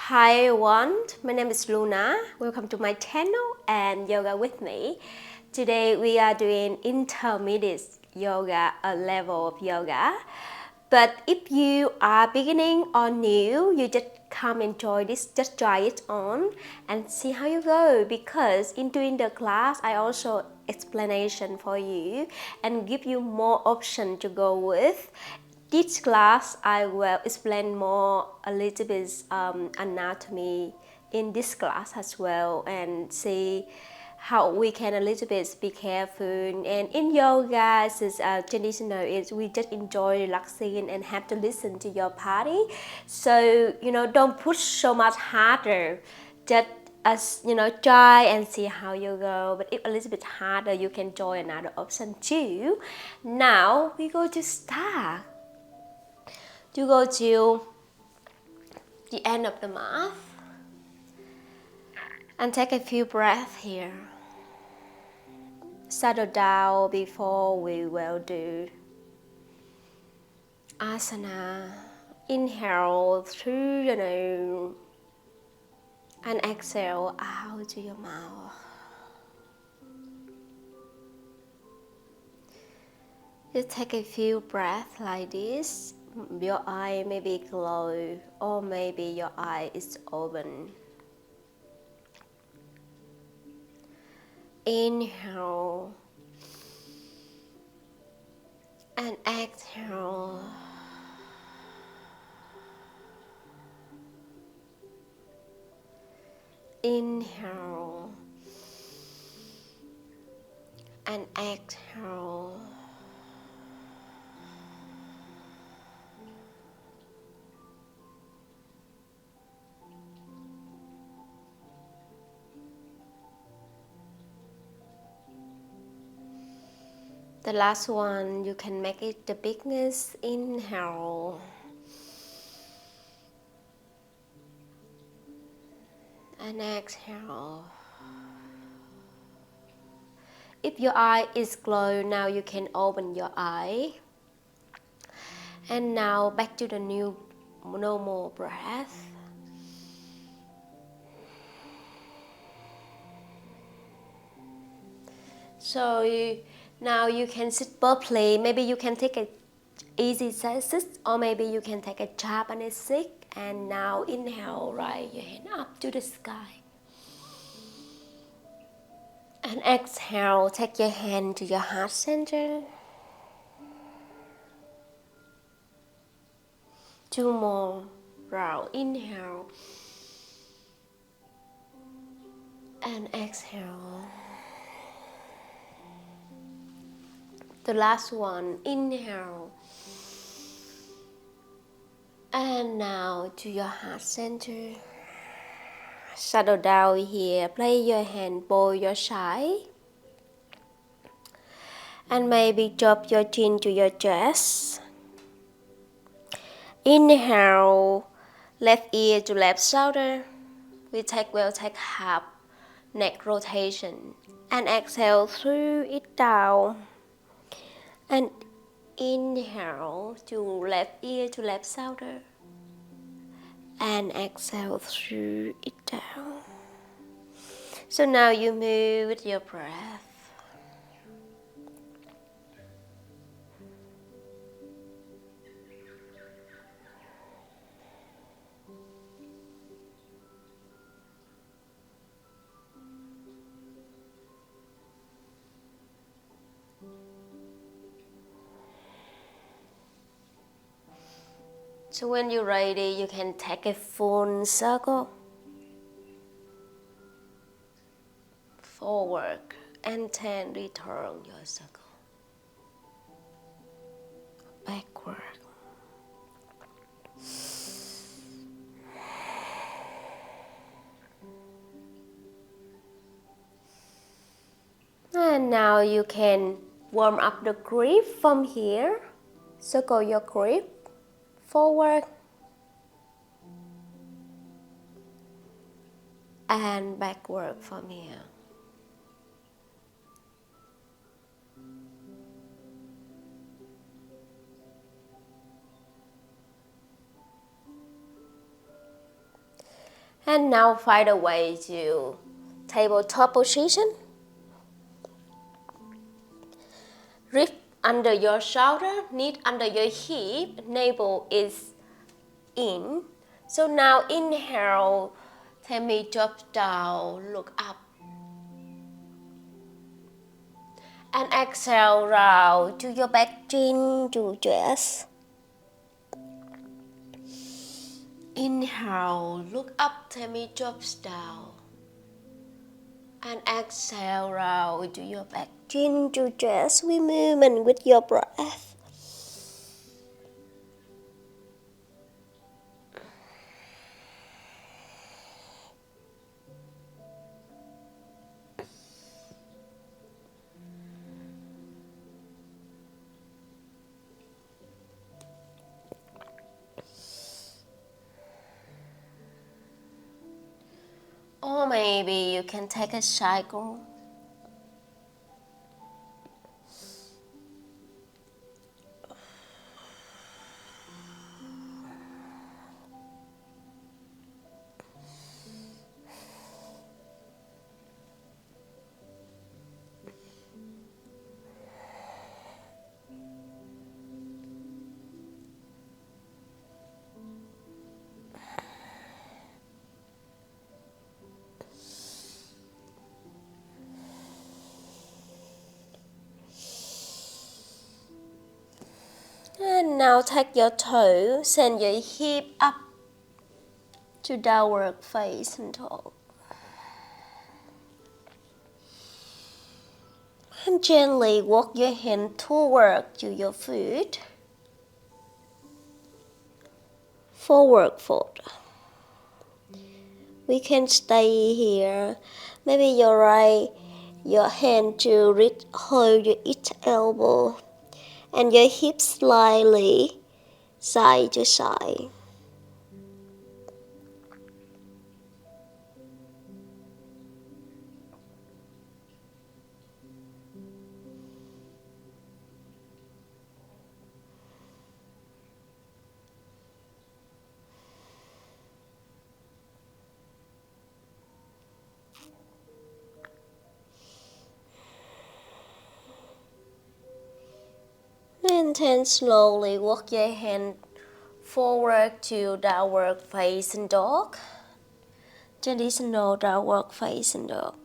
Hi everyone, my name is Luna. Welcome to my channel and yoga with me. Today we are doing intermediate yoga, a level of yoga. But if you are beginning or new, you just come enjoy this, just try it on and see how you go, because in doing the class I also explanation for you and give you more option to go with. This class I will explain more a little bit anatomy in this class as well, and see how we can a little bit be careful. And in yoga, since traditional is we just enjoy relaxing and have to listen to your body, so don't push so much harder, just as try and see how you go. But if a little bit harder, you can join another option too. Now we go to start. You go to the end of the mouth and take a few breaths here. Settle down before we will do asana. Inhale through your nose and exhale out to your mouth. Just take a few breaths like this. Your eye may be closed or maybe your eye is open. Inhale and exhale. Inhale and exhale. The last one, you can make it the biggest. Inhale and exhale. If your eye is closed, now you can open your eye. And now back to the new normal breath. So now you can sit properly. Maybe you can take a easy sit, or maybe you can take a Japanese sit. And now inhale, right your hand up to the sky. And exhale, take your hand to your heart center. Two more round. Inhale and exhale. The last one. Inhale. And now to your heart center. Settle down here. Place your hand by your side. And maybe drop your chin to your chest. Inhale, left ear to left shoulder. We'll take half neck rotation. And exhale through it down. And inhale to left ear to left shoulder. And exhale through it down. So now you move with your breath. So when you're ready, you can take a full circle forward and then return your circle backward. And now you can warm up the grip from here. Circle your grip forward and backward from here. And now find a way to tabletop position. Rib under your shoulder, knee under your hip, navel is in. So now inhale, tummy drop down, look up. And exhale, round to your back, chin to chest. Inhale, look up, tummy drops down. And exhale, round to your back, chin to chest. We movement with your breath. Or maybe you can take a cycle. And now take your toe, send your hip up to downward facing dog. And gently walk your hand toward to your foot. Forward fold. We can stay here. Maybe your hand to hold your each elbow. And your hips slightly side to side. And then slowly walk your hand forward to downward facing dog. Traditional downward facing dog.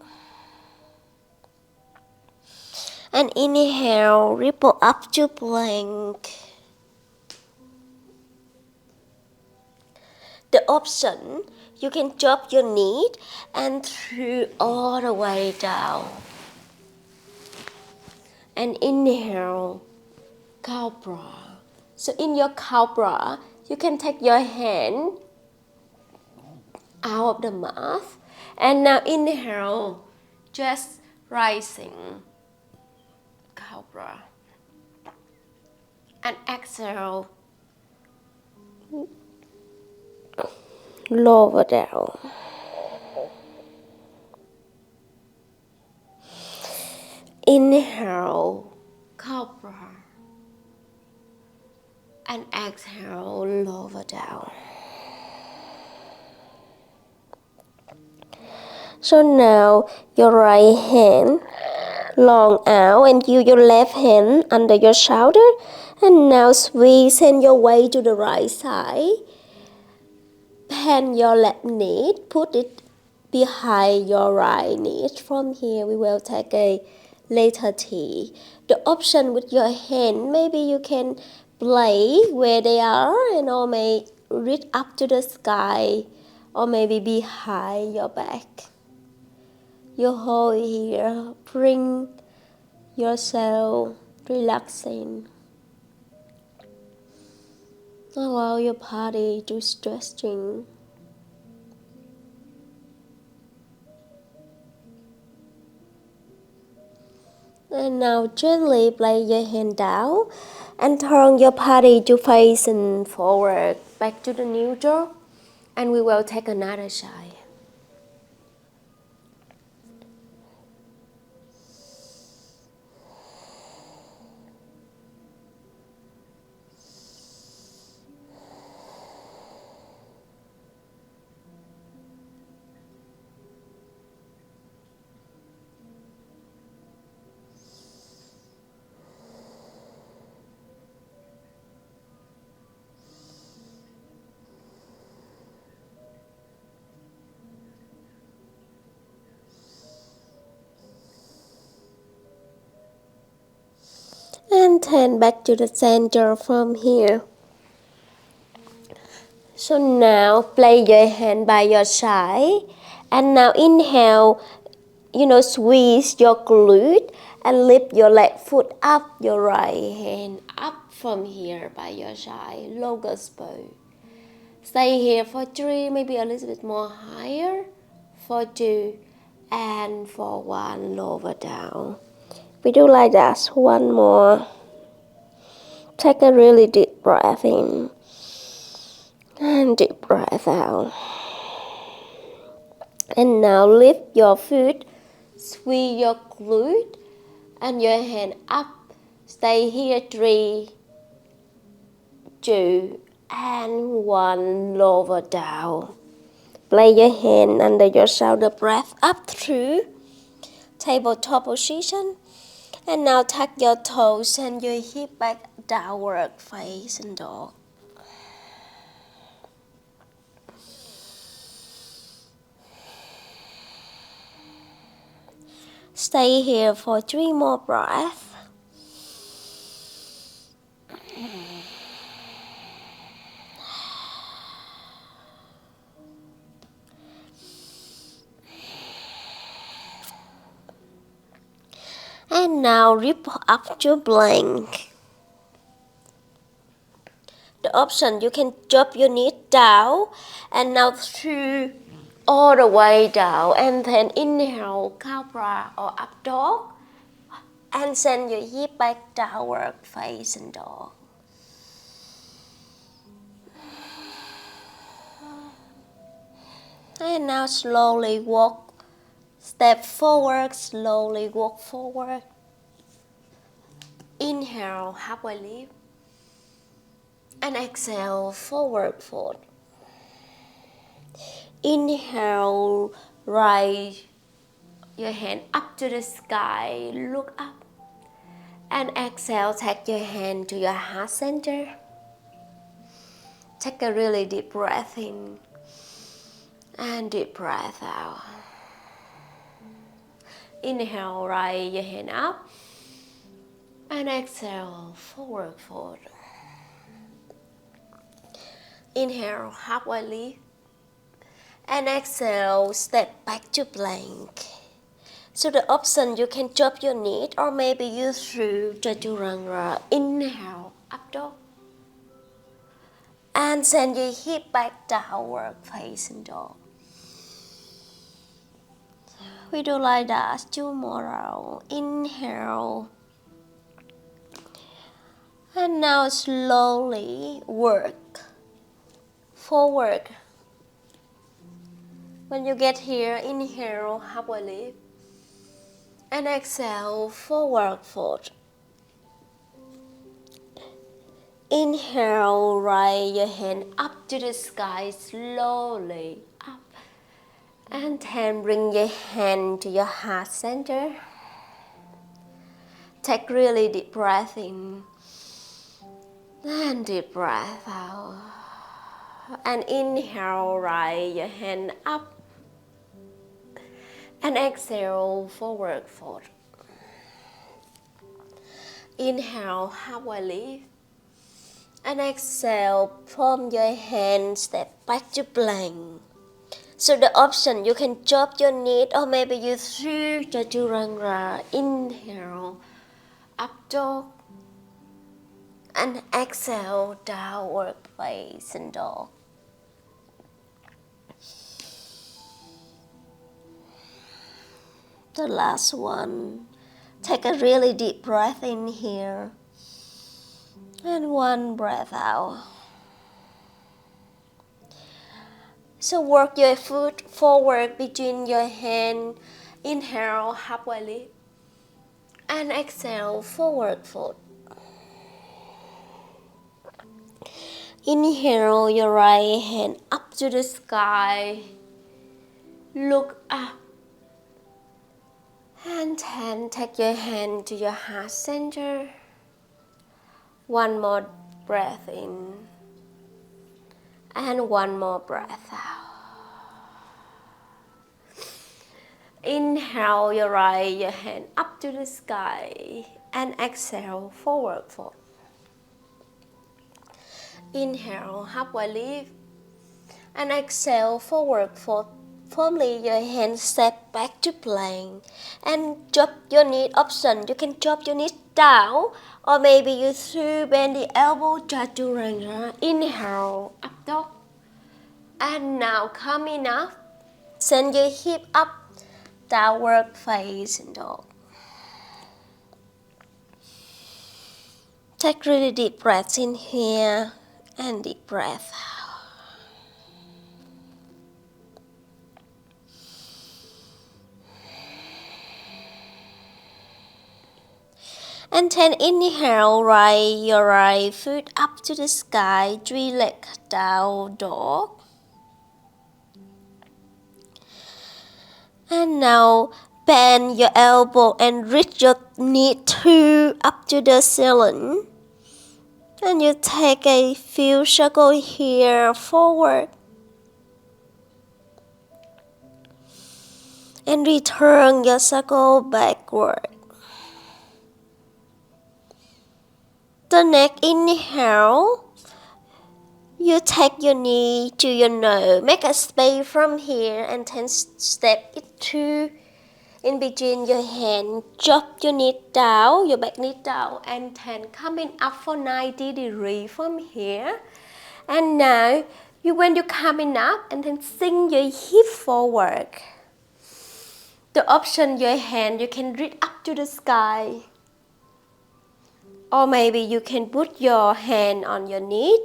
And inhale, ripple up to plank. The option, you can drop your knee and through all the way down. And inhale, cobra. So in your cobra, you can take your hand out of the mouth. And now inhale, just rising, cobra. And exhale, lower down. Inhale, cobra. And exhale, lower down. So now your right hand long out and use your left hand under your shoulder. And now squeeze and your way to the right side. Bend your left knee, put it behind your right knee. From here we will take a letter T. The option with your hand, maybe you can play where they are and or may reach up to the sky or maybe behind your back. You hold here, bring yourself relaxing. Allow your body to stretching. And now gently place your hand down and turn your body to facing forward, back to the neutral. And we will take another side. And then back to the center from here. So now place your hand by your side. And now inhale, squeeze your glute and lift your left foot up, your right hand up from here by your side, locust pose. Stay here for 3, maybe a little bit more higher, for 2, and for 1, lower down. We do like that, one more. Take a really deep breath in, and deep breath out. And now lift your foot, squeeze your glute, and your hand up. Stay here 3, 2, and 1, lower down. Place your hand under your shoulder, breath up through tabletop position. And now tuck your toes and your hip back downward facing dog. Stay here for 3 more breaths. And now ripple up to plank. The option, you can drop your knee down and now through all the way down, and then inhale cobra or up dog, and send your hip back downward facing dog. And now slowly walk, step forward, slowly walk forward. Inhale, halfway lift. And exhale, forward fold. Inhale, raise your hand up to the sky, look up. And exhale, take your hand to your heart center. Take a really deep breath in and deep breath out. Inhale, raise your hand up. And exhale, forward fold. Inhale, halfway lift. And exhale, step back to plank. So the option, you can drop your knee or maybe you through chaturanga. Inhale, up dog. And send your hip back downward facing dog. We do like that 2 more rounds. Inhale. And now slowly work forward. When you get here, inhale, halfway lift. And exhale, forward fold. Inhale, raise your hand up to the sky, slowly up. And then bring your hand to your heart center. Take really deep breath in. And deep breath out. And inhale, raise your hand up. And exhale, forward fold. Inhale, halfway lift. And exhale, palm your hand, step back to plank. So the option, you can drop your knee or maybe you through chaturanga. Inhale, up dog. And exhale, downward facing dog. The last one. Take a really deep breath in here. And 1 breath out. So work your foot forward between your hand. Inhale, halfway lift. And exhale, forward fold. Inhale your right hand up to the sky. Look up. And then take your hand to your heart center. 1 more breath in. And 1 more breath out. Inhale your right your hand up to the sky. and exhale, forward fold. Inhale, halfway lift, and exhale, forward fold. Firmly your hands step back to plank and drop your knee option. You can drop your knees down, or maybe you through bend the elbow, chaturanga. Inhale, up dog. And now coming up, send your hip up, downward facing dog. Take really deep breaths in here and deep breath out. And then inhale, right your right foot up to the sky, 3 leg down dog. And now bend your elbow and reach your knee up to the ceiling. And you take a few circles here forward. And return your circle backward. The next inhale, you take your knee to your nose, make a space from here and then step it through in between your hand. Drop your knee down, your back knee down, and then coming up for 90 degrees from here. And now, when you're coming up, and then sink your hip forward. The option your hand, you can reach up to the sky. Or maybe you can put your hand on your knee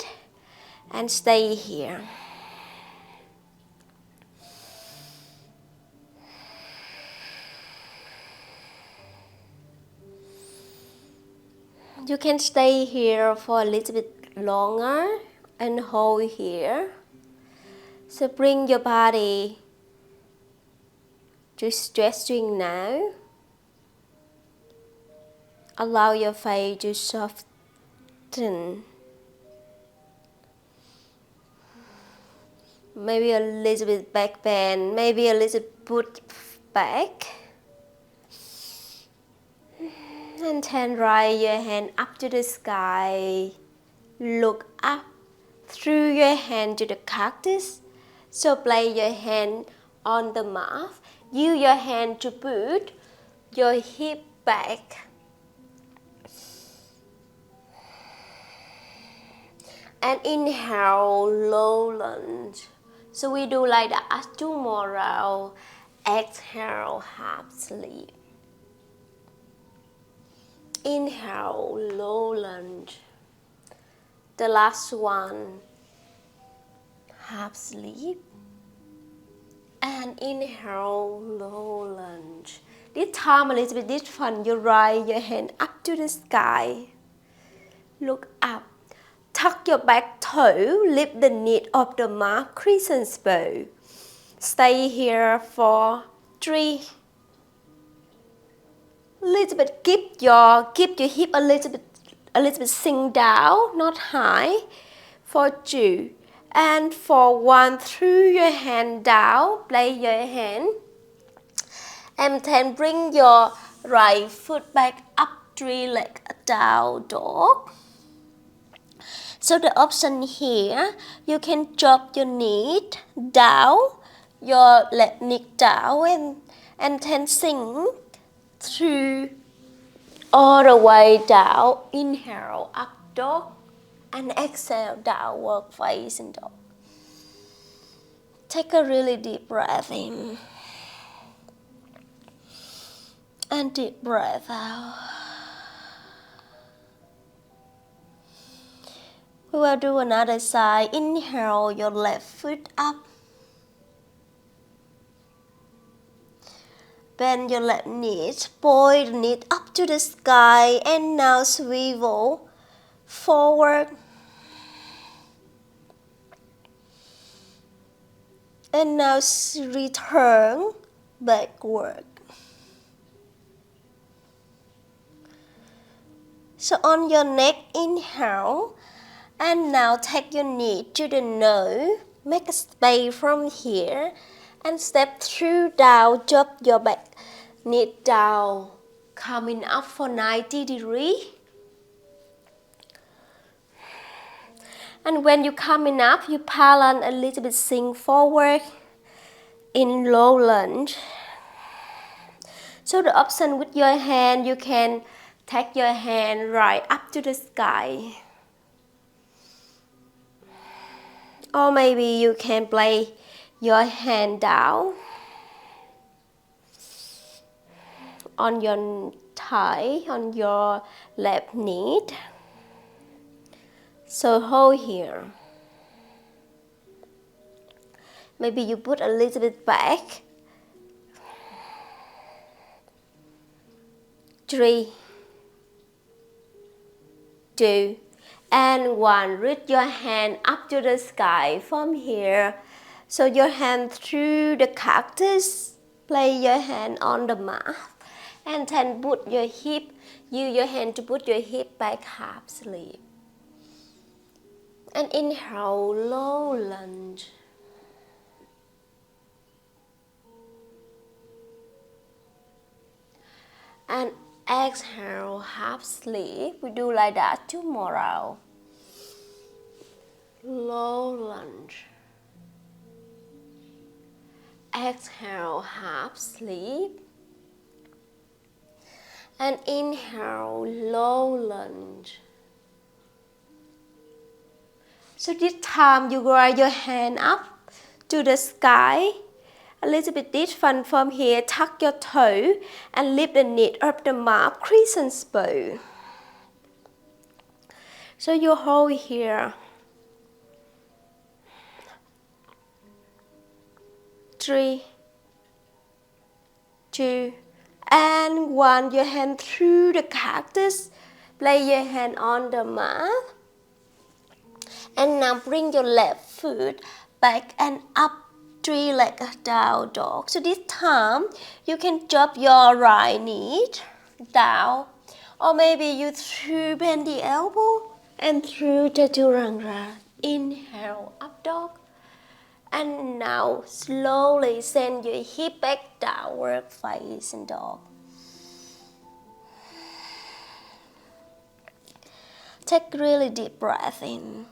and stay here. You can stay here for a little bit longer and hold here. So bring your body to stretching now. Allow your face to soften. Maybe a little bit back bend, maybe a little put back. And then raise your hand up to the sky. Look up through your hand to the cactus. So place your hand on the mat. Use your hand to put your hip back. And inhale, low lunge. So we do like that 2 more rounds. Exhale, half sleep. Inhale, low lunge. The last one, half sleep. And inhale, low lunge. This time a little bit different. You raise your hand up to the sky. Look up. Tuck your back toe, lift the knee off the mat, crescent bow. Stay here for 3. Little bit, keep your hip a little bit sink down, not high. For 2. And for 1, through your hand down, place your hand. And then bring your right foot back up, 3 leg down dog. So the option here, you can drop your knee down, your left knee down, and then sink through all the way down. Inhale, up dog, and exhale, downward facing dog. Take a really deep breath in, and deep breath out. We will do another side. Inhale, your left foot up. Bend your left knee, point the knee up to the sky, and now swivel forward. And now return backward. So on your neck, inhale. And now take your knee to the nose, make a space from here, and step through down, drop your back knee down, coming up for 90 degrees. And when you're coming up, you balance a little bit, sink forward in low lunge. So the option with your hand, you can take your hand right up to the sky. Or maybe you can place your hand down on your thigh, on your left knee. So hold here. Maybe you put a little bit back. 3, 2, and 1. Reach your hand up to the sky from here. So your hand through the cactus. Place your hand on the mat. And then put your hip, use your hand to put your hip back half sleep. And inhale, low lunge. And exhale, half sleep. We do like that tomorrow. Low lunge. Exhale, half sleep. And inhale, low lunge. So this time you raise your hand up to the sky. A little bit different from here. Tuck your toe and lift the knee up the mat, crescent bow. So you hold here. 3, 2, and 1. Your hand through the cactus. Place your hand on the mat. And now bring your left foot back and up. 3 legs down dog. So this time you can drop your right knee down, or maybe you through bend the elbow and through chaturanga. Inhale, up dog. And now slowly send your hip back downward facing dog. Take really deep breath in.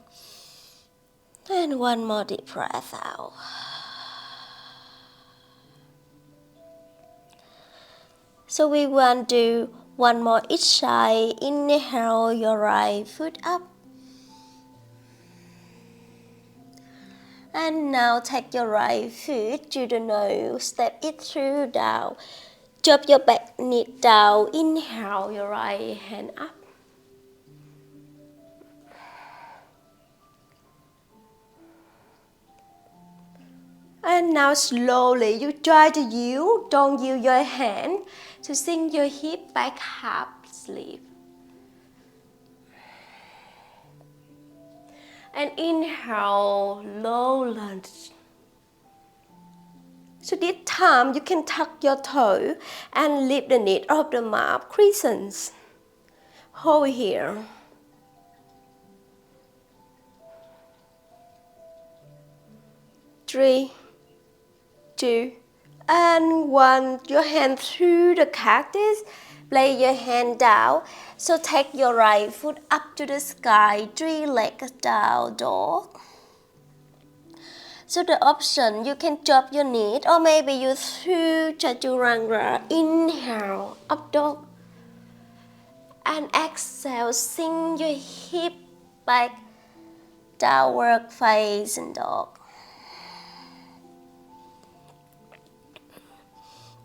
And one more deep breath out. So we want to do one more each side. Inhale your right foot up. And now take your right foot to the nose. Step it through down. Drop your back knee down. Inhale your right hand up. And now slowly you try to yield. Don't yield your hand. So sink your hip back half sleep. And inhale, low lunge. So this time you can tuck your toe and lift the knee off the mat, crescent. Hold here. 3, 2, and 1. Your hand through the cactus. Place your hand down. So take your right foot up to the sky. 3 legs down dog. So the option, you can drop your knee, or maybe you through chaturanga. Inhale, up dog. And exhale, sink your hip back, downward facing dog.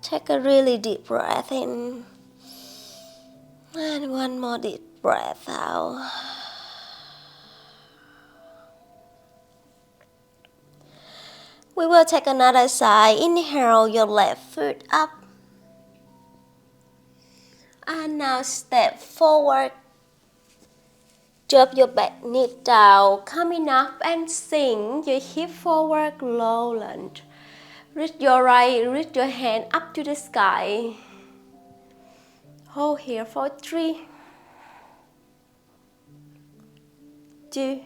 Take a really deep breath in. And one more deep breath out. We will take another side. Inhale your left foot up. And now step forward. Drop your back knee down. Coming up and sink your hip forward, low lunge. Reach your hand up to the sky. Hold here for 3, 2,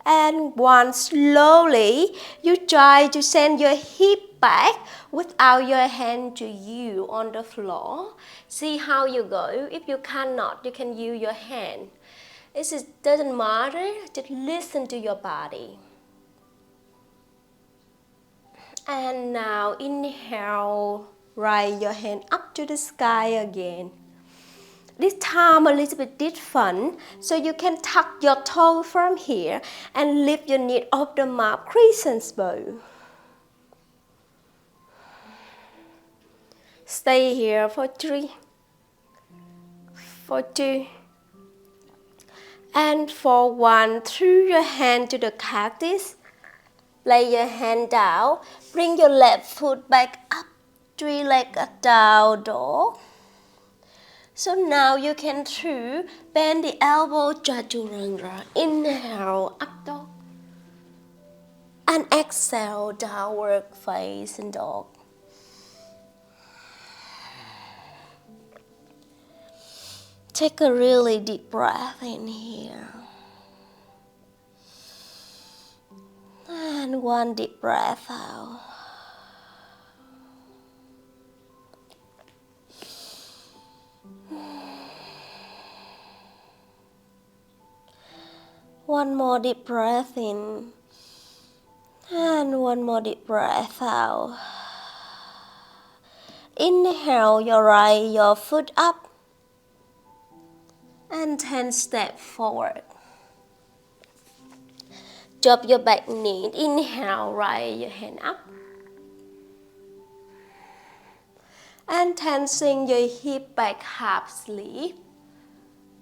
and 1. Slowly, you try to send your hip back without your hand to you on the floor. See how you go. If you cannot, you can use your hand. It doesn't matter, just listen to your body. And now inhale, raise your hand up to the sky again. This time a little bit different, so you can tuck your toe from here and lift your knee off the mat, crescent bow. Stay here for 3, for 2, and for 1. Through your hand to the cactus. Lay your hand down. Bring your left foot back up. 3 legs down dog. So now you can bend the elbow, chaturanga. Inhale, up dog. And exhale, downward facing dog. Take a really deep breath in here. And 1 deep breath out. One more deep breath in. And 1 more deep breath out. Inhale, you raise your foot up. And 10 steps forward. Drop your back knee. Inhale, raise your hand up. And 10, swing your hip back half sleeve.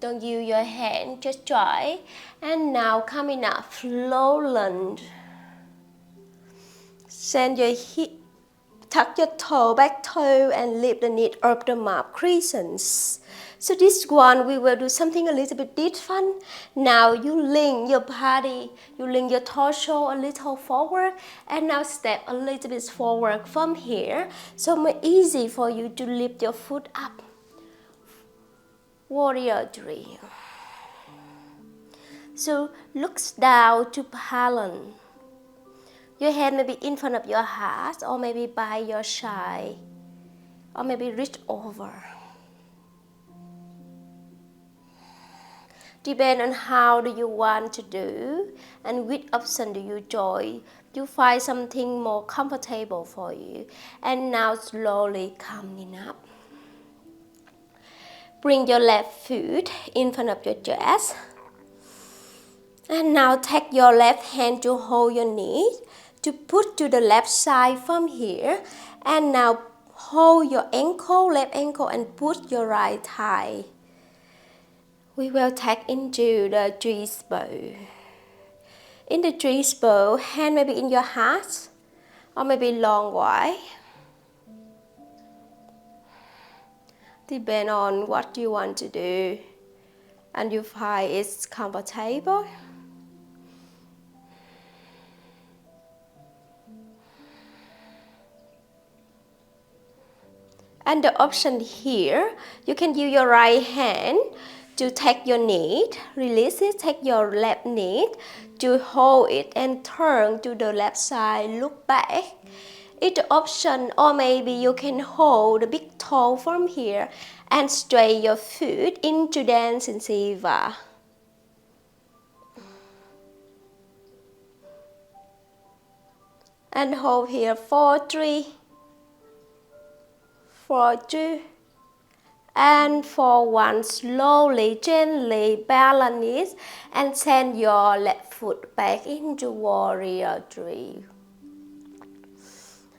Don't use your hand, just try. And now coming up, slow lunge. Send your hip, tuck your toe, back toe, and lift the knee up the mat, crescents. So this one, we will do something a little bit different. Now you lean your body, you lean your torso a little forward, and now step a little bit forward from here. So more easy for you to lift your foot up. Warrior 3. So looks down to balance. Your hand may be in front of your heart, or maybe by your side, or maybe reach over. Depend on how do you want to do, and which option do you enjoy. You find something more comfortable for you. And now slowly coming up. Bring your left foot in front of your chest. And now take your left hand to hold your knee, to put to the left side from here. And now hold your ankle, left ankle, and put your right thigh. We will take into the tree bow. In the tree bow, hand may be in your heart, or maybe long way. Depend on what you want to do, and you find it's comfortable. And the option here, you can use your right hand to take your knee, release it, take your left knee to hold it and turn to the left side, look back. It's the option, or maybe you can hold the big toe from here and straight your foot into dancing Shiva. And hold here for 3, for 2, and for 1. Slowly, gently balance it and send your left foot back into warrior 3.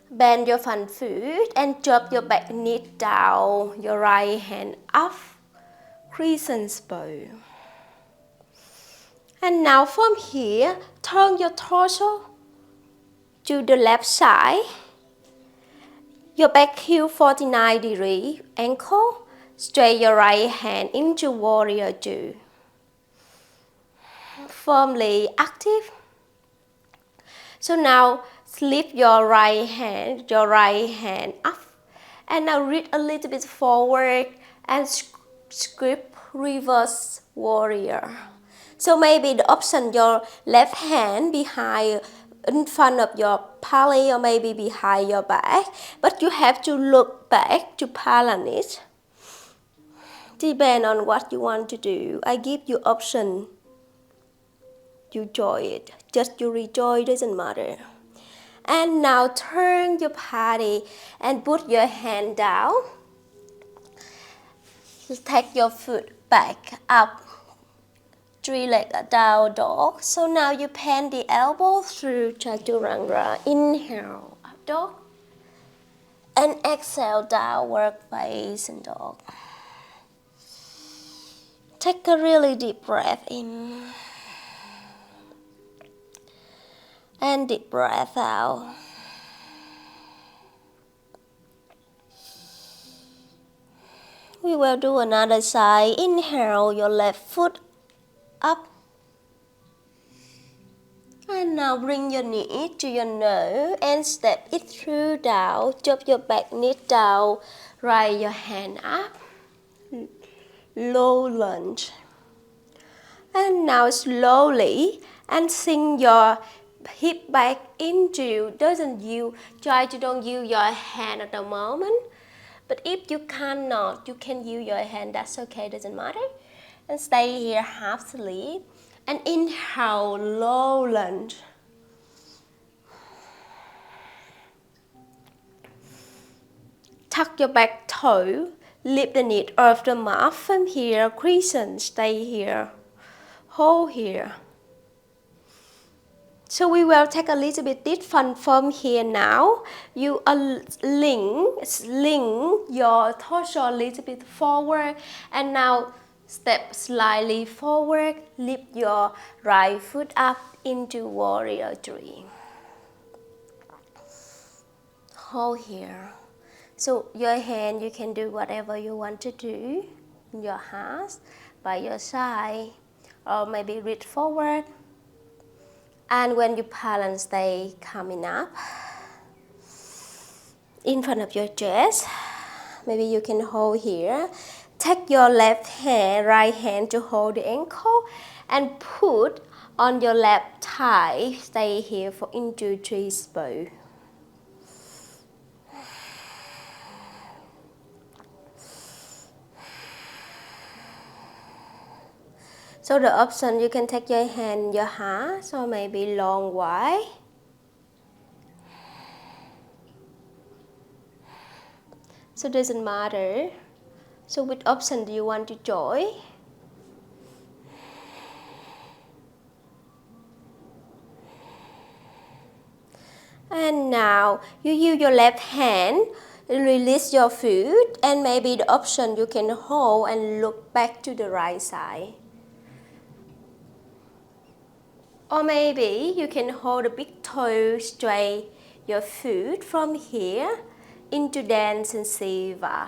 Bend your front foot and drop your back knee down, your right hand up, crescent bow. And now from here, turn your torso to the left side. Your back heel 49 degree ankle, straight your right hand into warrior 2. Firmly active. So now slip your right hand up, and now reach a little bit forward and script reverse warrior. So maybe the option your left hand behind in front of your belly or maybe behind your back, but you have to look back to balance it. Depend on what you want to do. I give you option. You enjoy it. Just you enjoy, doesn't matter. And now turn your body and put your hand down. Take your foot back up. 3-leg down dog. So now you bend the elbow through chaturanga. Inhale, up dog. And exhale, downward facing dog. Take a really deep breath in. And deep breath out. We will do another side. Inhale, your left foot up. And now bring your knee to your nose and step it through down. Drop your back knee down. Right your hand up. Low lunge. And now slowly and sink your hip back into. Don't use your hand at the moment. But if you cannot, you can use your hand. That's okay, doesn't matter. And stay here half sleep. And inhale, low lunge. Tuck your back toe. Lift the knee off the mat from here. Crescent, stay here. Hold here. So we will take a little bit different from here now. You sling your torso a little bit forward. And now step slightly forward. Lift your right foot up into warrior 3. Hold here. So your hand, you can do whatever you want to do. Your hands by your side. Or maybe reach forward. And when you balance, stay coming up in front of your chest. Maybe you can hold here. Take your right hand to hold the ankle and put on your left thigh. Stay here for into 3 spots. So the option, you can take your hand, your hands, or maybe long wide. So it doesn't matter. So which option do you want to join? And now you use your left hand, release your foot, and maybe the option you can hold and look back to the right side. Or maybe you can hold the big toe straight, your foot from here into dancing Shiva.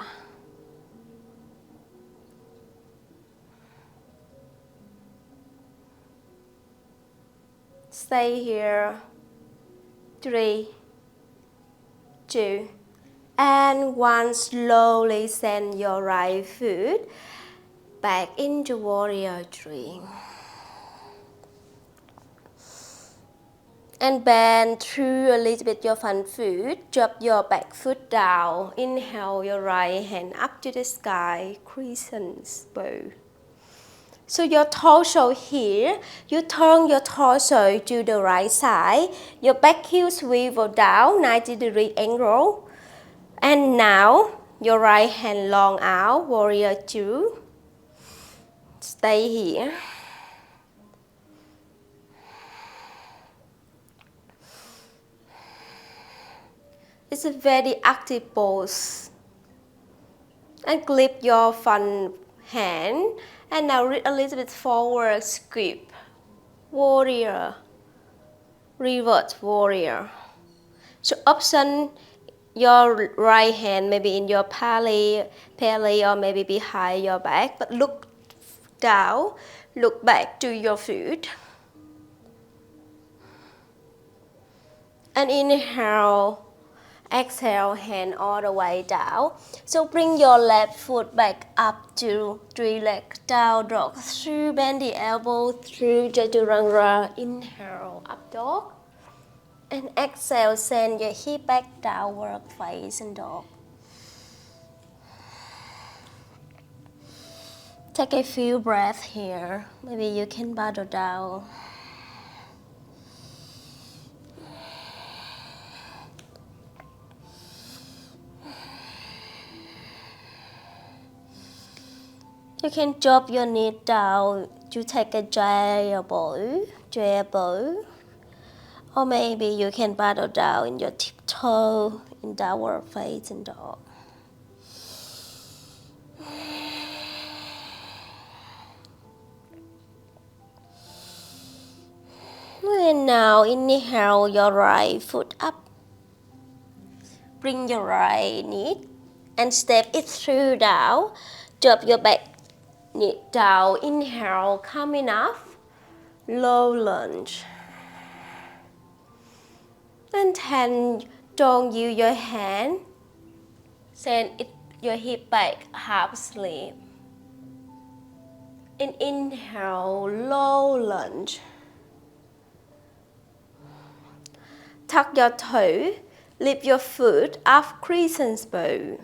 Stay here. 3, 2, and 1. Slowly send your right foot back into warrior 3. And bend through a little bit your front foot. Drop your back foot down. Inhale your right hand up to the sky. Crescent bow. So your torso here, you turn your torso to the right side. Your back heel swivel down 90-degree angle. And now your right hand long out, warrior 2. Stay here. It's a very active pose. And clip your front hand. And now reach a little bit forward, sweep. Warrior. Reverse warrior. So option your right hand maybe in your belly or maybe behind your back. But look down, look back to your foot. And inhale. Exhale, hand all the way down. So bring your left foot back up to 3-leg down dog. Through bend the elbow through chaturanga. Inhale, up dog. And exhale, send your hip back downward facing dog. Take a few breaths here. Maybe you can bow down. You can drop your knee down to take a chair bow. Or maybe you can bow down in your tiptoe in downward facing dog. And now inhale your right foot up. Bring your right knee and step it through down. Drop your back knee down. Inhale, coming up. Low lunge. And then don't use your hand. Send your hip back, half sleep. And inhale, low lunge. Tuck your toe, lift your foot up, crescent bow.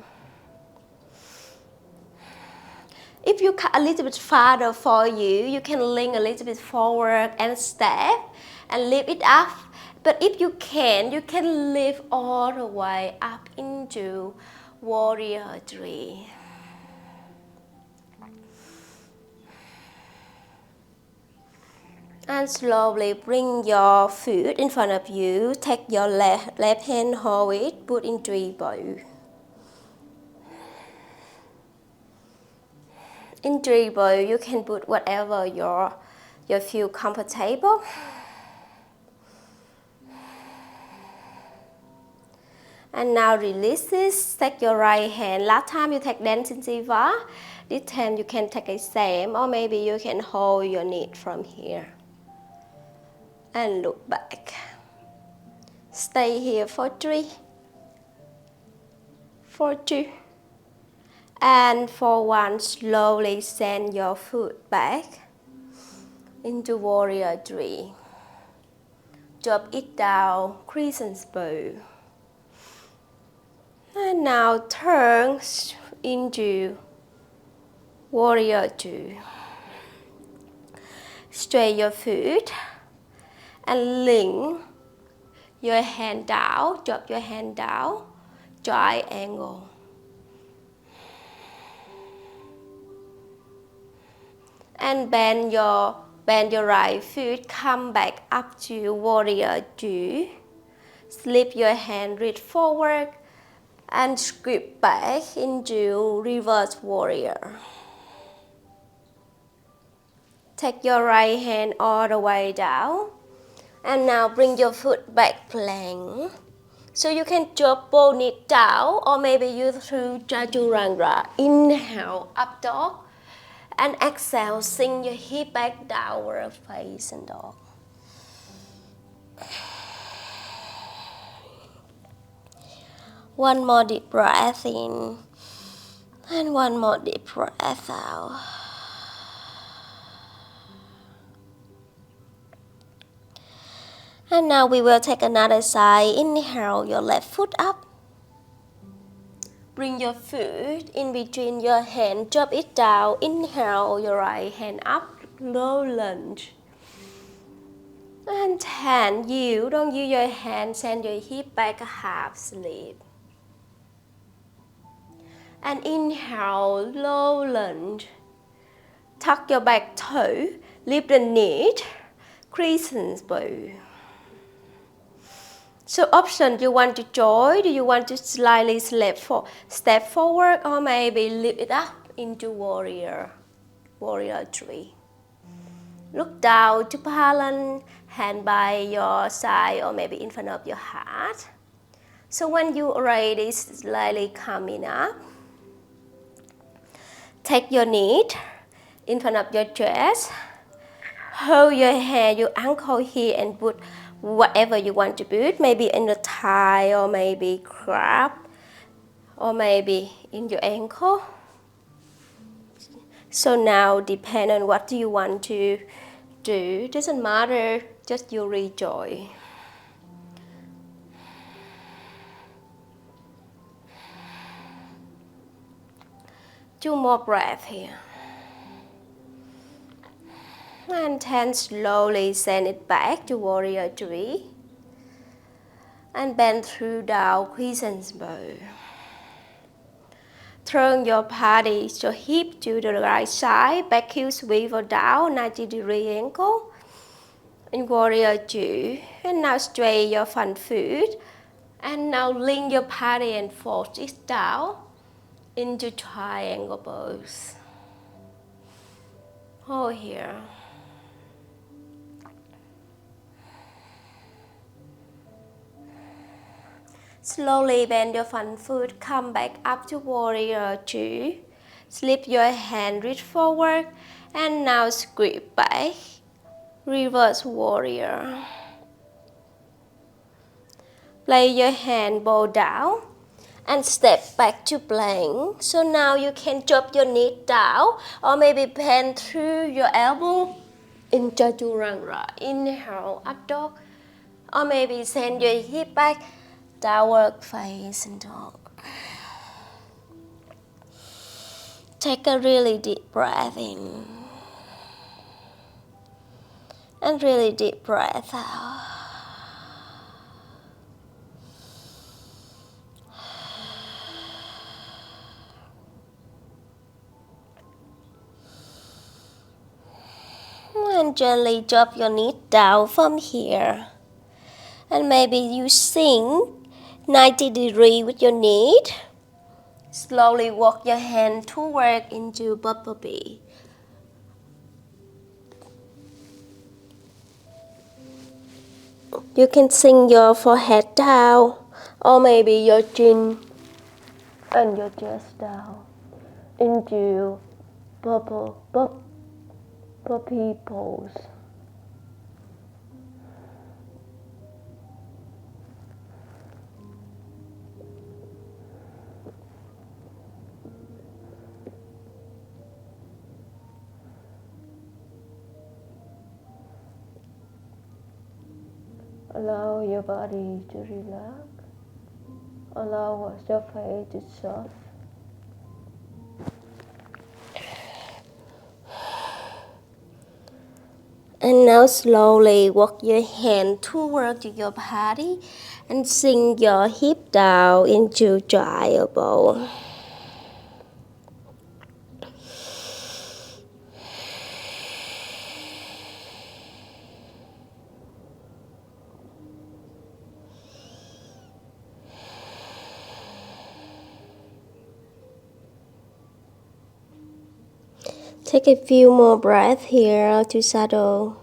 If you cut a little bit farther for you, you can lean a little bit forward and step and lift it up. But if you can lift all the way up into warrior three. And slowly bring your foot in front of you. Take your left hand, hold it, put in tree bow. In tree bow, you can put whatever you feel comfortable. And now release this. Take your right hand. Last time you take dancing diva. This time you can take a same, or maybe you can hold your knee from here. And look back. Stay here for 3, for 2, and for 1. Slowly send your foot back into warrior 3. Drop it down, crescent bow. And now turn into warrior 2. Straight your foot. And lean your hand down, drop your hand down, triangle. And bend your right foot, come back up to warrior 2. Slip your hand, reach forward, and scoop back into reverse warrior. Take your right hand all the way down. And now bring your foot back plank. So you can drop both knees down, or maybe you through chaturanga. Inhale, up dog. And exhale, sink your hip back downward facing dog. One more deep breath in. And one more deep breath out. And now we will take another side. Inhale your left foot up. Bring your foot in between your hand. Drop it down. Inhale your right hand up. Low lunge. And hand you. Don't use your hand. Send your hip back, half sleep. And inhale, low lunge. Tuck your back toe. Lift the knee. Crescent bow. So option, you want to join, do you want to slightly step forward, or maybe lift it up into warrior 3. Look down to balance, hand by your side or maybe in front of your heart. So when you already slightly coming up, take your knee in front of your chest, hold your hand, your ankle here and put whatever you want to put, maybe in the thigh or maybe crab or maybe in your ankle. So now depend on what you want to do, doesn't matter, just you rejoice. 2 more breaths here. And then slowly send it back to warrior 3. And bend through down crescent bow. Turn your body, your hip to the right side, back heel swivel down 90-degree angle. In warrior 2. And now straight your front foot. And now link your body and force it down into triangle pose. Hold here. Slowly bend your front foot, come back up to warrior 2. Slip your hand, reach forward, and now scoop back. Reverse warrior. Place your hand bow down and step back to plank. So now you can drop your knee down or maybe bend through your elbow in chaturanga. Inhale, up dog. Or maybe send your hip back, downward facing dog. Take a really deep breath in. And really deep breath out. And gently drop your knee down from here. And maybe you sink 90 degrees with your knee. Slowly walk your hand toward into bumblebee. You can sink your forehead down, or maybe your chin and your chest down into puppy pose. Allow your body to relax. Allow your face to soft. And now slowly walk your hand toward your body and sink your hip down into triangle. Take a few more breaths here to settle.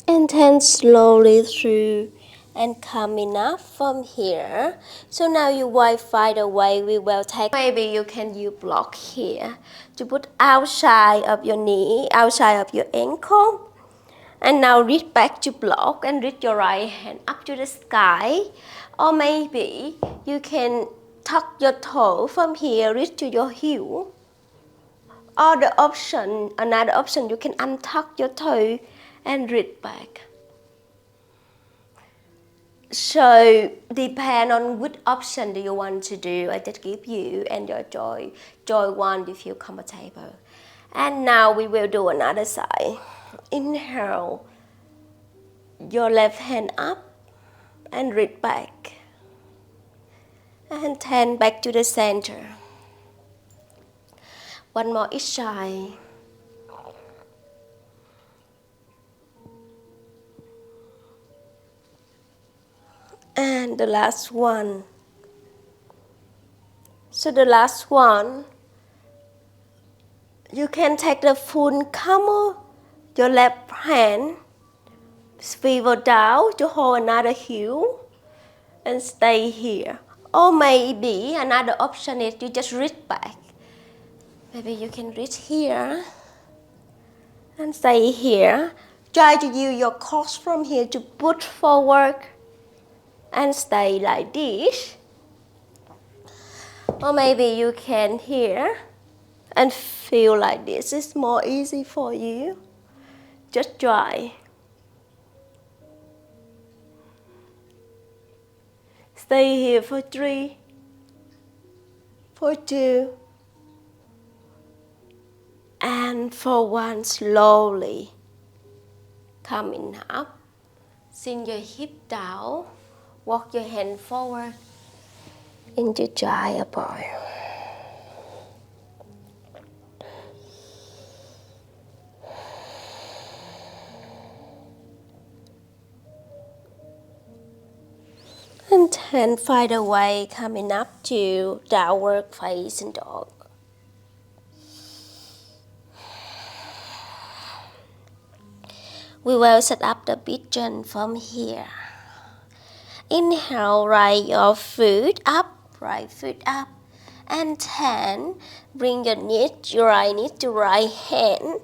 And then slowly through and coming up from here. So now you will find a way we will take. Maybe you can use block here to put outside of your knee, outside of your ankle. And now reach back to block and reach your right hand up to the sky. Or maybe you can tuck your toe from here, reach to your heel. Or another option, you can untuck your toe and reach back. So depend on which option do you want to do. I just give you and your joy one you feel comfortable. And now we will do another side. Inhale your left hand up and reach back. And then back to the center. One more each side. And the last one. So the last one, you can take the full camel, your left hand, swivel down to hold another heel and stay here. Or maybe another option is you just reach back. Maybe you can reach here and stay here. Try to use your core from here to push forward and stay like this. Or maybe you can hear and feel like this is more easy for you. Just try. Stay here for 3, for 2, and for 1. Slowly coming up. Sink your hip down. Walk your hand forward into giant boy. And then find a way coming up to downward facing dog. We will set up the pigeon from here. Inhale, right your foot up, right foot up. And then bring your right knee to right hand.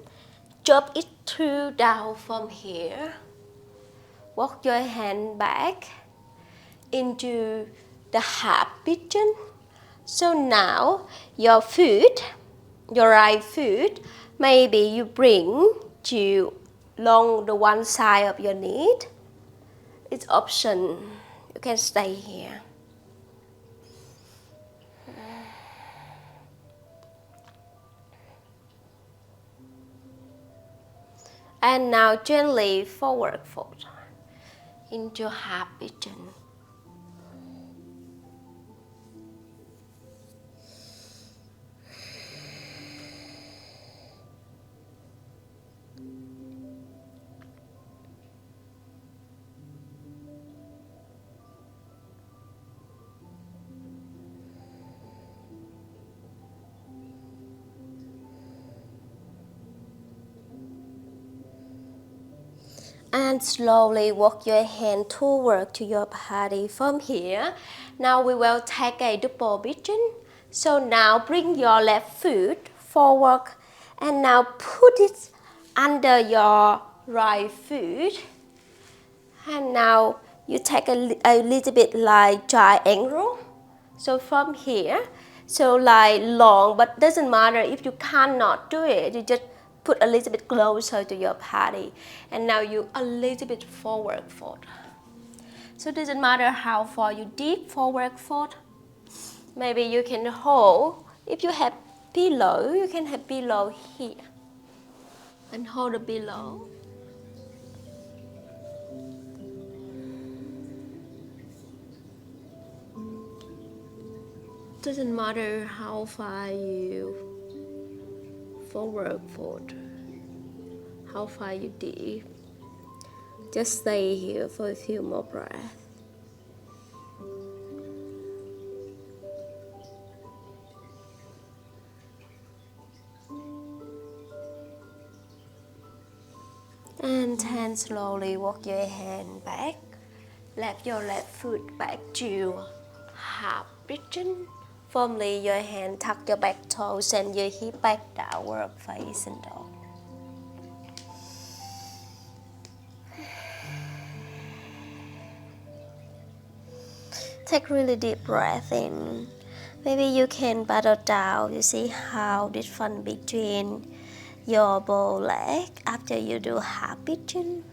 Drop it through down from here. Walk your hand back into the half pigeon. So now your foot, your right foot, maybe you bring to along the one side of your knee. It's option. You can stay here. And now gently forward fold into half pigeon. And slowly walk your hand toward to your body from here. Now we will take a double pigeon. So now bring your left foot forward and now put it under your right foot. And now you take a little bit like triangle. So from here, so like long, but doesn't matter if you cannot do it. You just put a little bit closer to your body. And now you a little bit forward fold. So it doesn't matter how far you deep forward fold. Maybe you can hold. If you have pillow, you can have pillow here. And hold the pillow. Doesn't matter how far you forward fold, how far you deep. Just stay here for a few more breaths. And then slowly walk your hand back. Left your left foot back to half pigeon. Firmly your hand tuck your back toes and your hip back downward facing dog. Take really deep breath in. Maybe you can battle down. You see how different between your bow leg after you do half pigeon.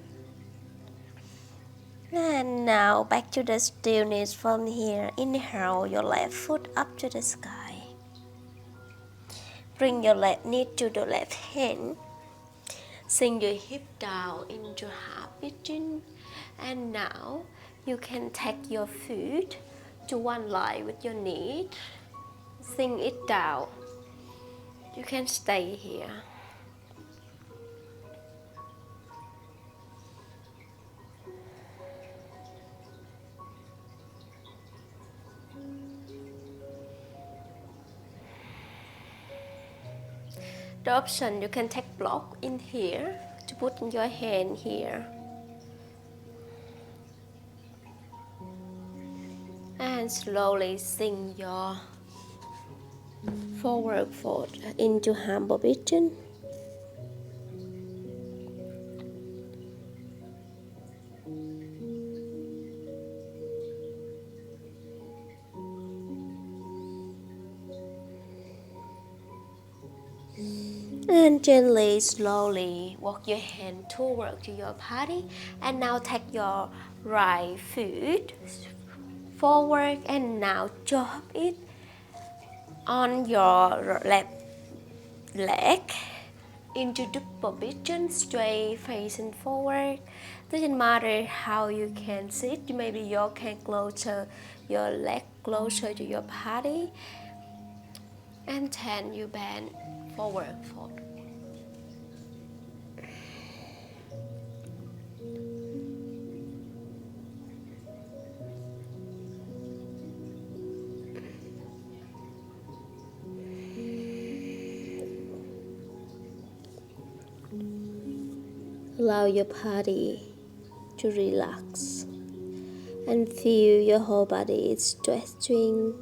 And now back to the stillness from here. Inhale your left foot up to the sky. Bring your left knee to the left hand. Sink your hip down into half pigeon. And now you can take your foot to one line with your knee. Sink it down. You can stay here. The option you can take block in here to put in your hand here. And slowly sink your forward fold into humble pigeon. And gently, slowly walk your hand toward to your body. And now take your right foot forward and now drop it on your left leg into the position, straight facing forward. Doesn't matter how you can sit. Maybe you can closer your leg closer to your body, and then you bend forward. Allow your body to relax and feel your whole body is stretching.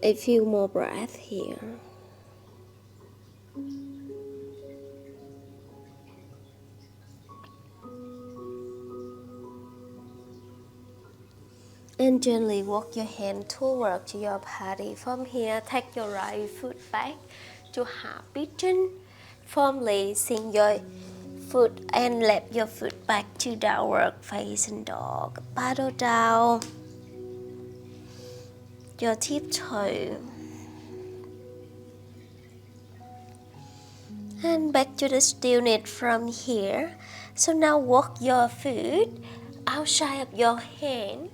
A few more breaths here. And gently walk your hand toward to your body. From here, take your right foot back to half pigeon. Firmly sink your foot and left your foot back to downward facing dog. Paddle down your tiptoe. And back to the stillness from here. So now walk your foot outside of your hand.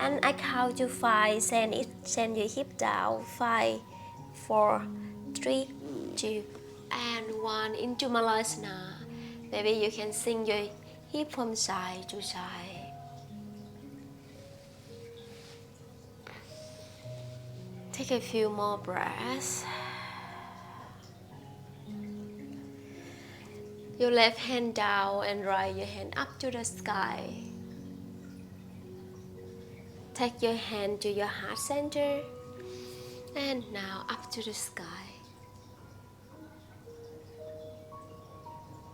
And I count to 5, send your hip down. 5, 4, 3, 2, and 1 into Malasana. Maybe you can sink your hip from side to side. Take a few more breaths. Your left hand down and right your hand up to the sky. Take your hand to your heart center and now up to the sky.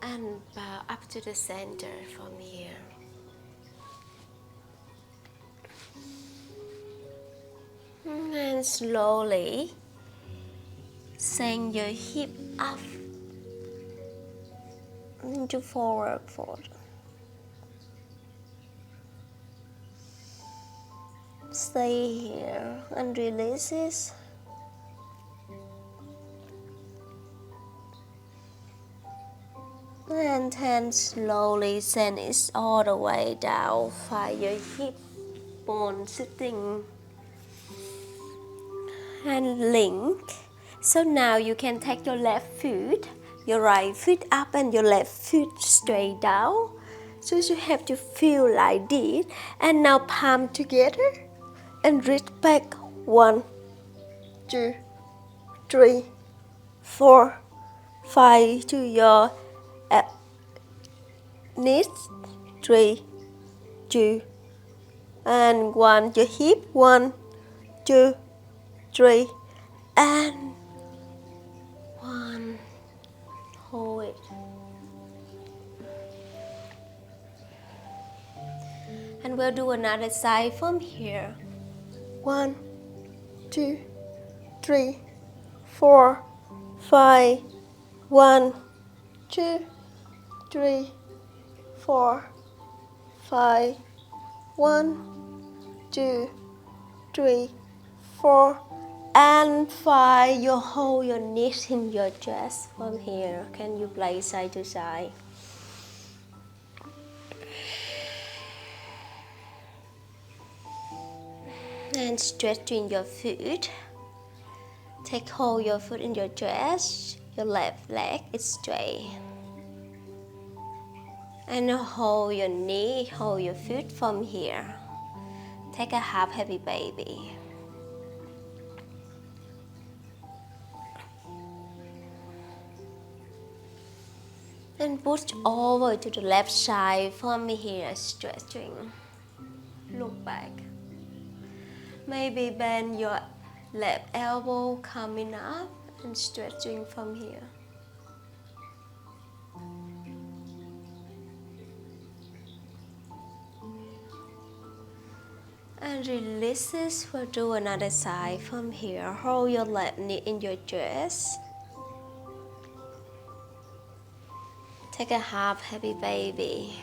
And bow up to the center from here. And slowly send your hip up into forward fold. Stay here and release it. And then slowly send it all the way down. Find your hip bone sitting and link. So now you can take your left foot, your right foot up and your left foot straight down. So you have to feel like this. And now palm together and reach back. 1, 2, 3, 4, 5 to your knees. 3, 2, and 1. Your hip. 1, 2, 3, and 1. Hold it. And we'll do another side from here. 1, 2, 3, 4, 5. 1, 2, 3, 4, 5. 1, 2, 3, 4, and 5. You hold your knees in your chest from here. Can you play side to side? And stretching your foot. Take hold your foot in your chest. Your left leg is straight. And hold your knee, hold your foot from here. Take a half heavy baby. And push over to the left side from here, stretching. Look back. Maybe bend your left elbow coming up and stretching from here. And release this. We'll do another side from here. Hold your left knee in your chest. Take a half happy baby.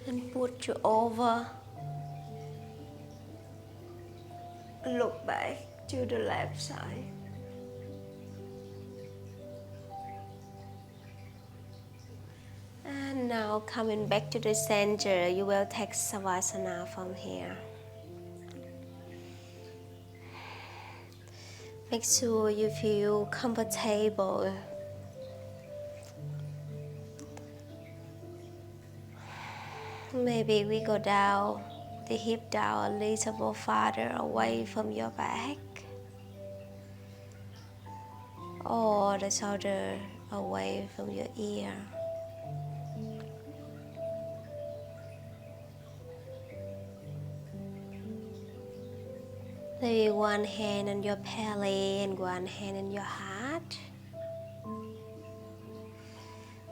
And put you over. Look back to the left side. And now coming back to the center, you will take Savasana from here. Make sure you feel comfortable. Maybe we go down, the hip down a little more farther away from your back. Or the shoulder away from your ear. Maybe one hand on your belly and one hand on your heart.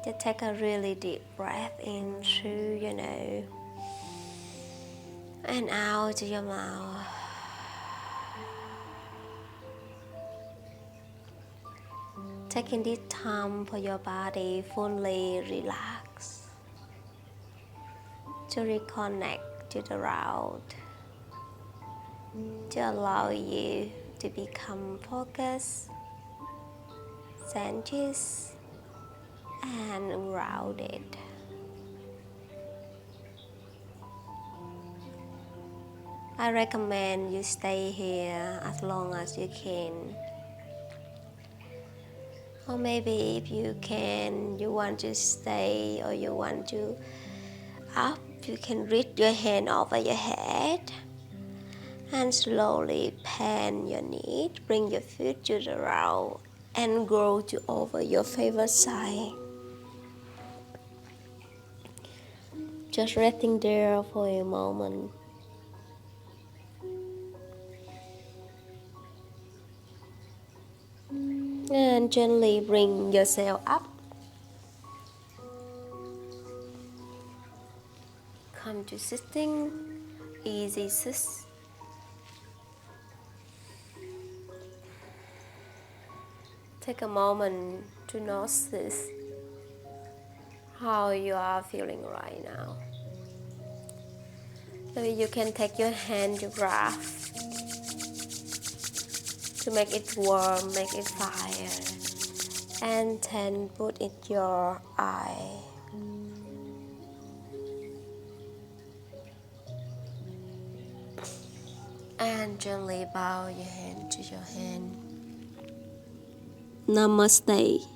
Just take a really deep breath in through your nose and out to your mouth. Taking this time for your body fully relax, to reconnect to the round, to allow you to become focused, centered, and grounded. I recommend you stay here as long as you can. Or maybe if you can, you want to stay or you want to up, you can reach your hand over your head and slowly bend your knee, bring your foot to the ground and grow to over your favorite side. Just resting there for a moment. And gently bring yourself up. Come to sitting, easy sit. Take a moment to notice how you are feeling right now. Maybe you can take your hand to grab to make it warm, make it fire, and then put it your eye. And gently bow your hand to your hand. Namaste.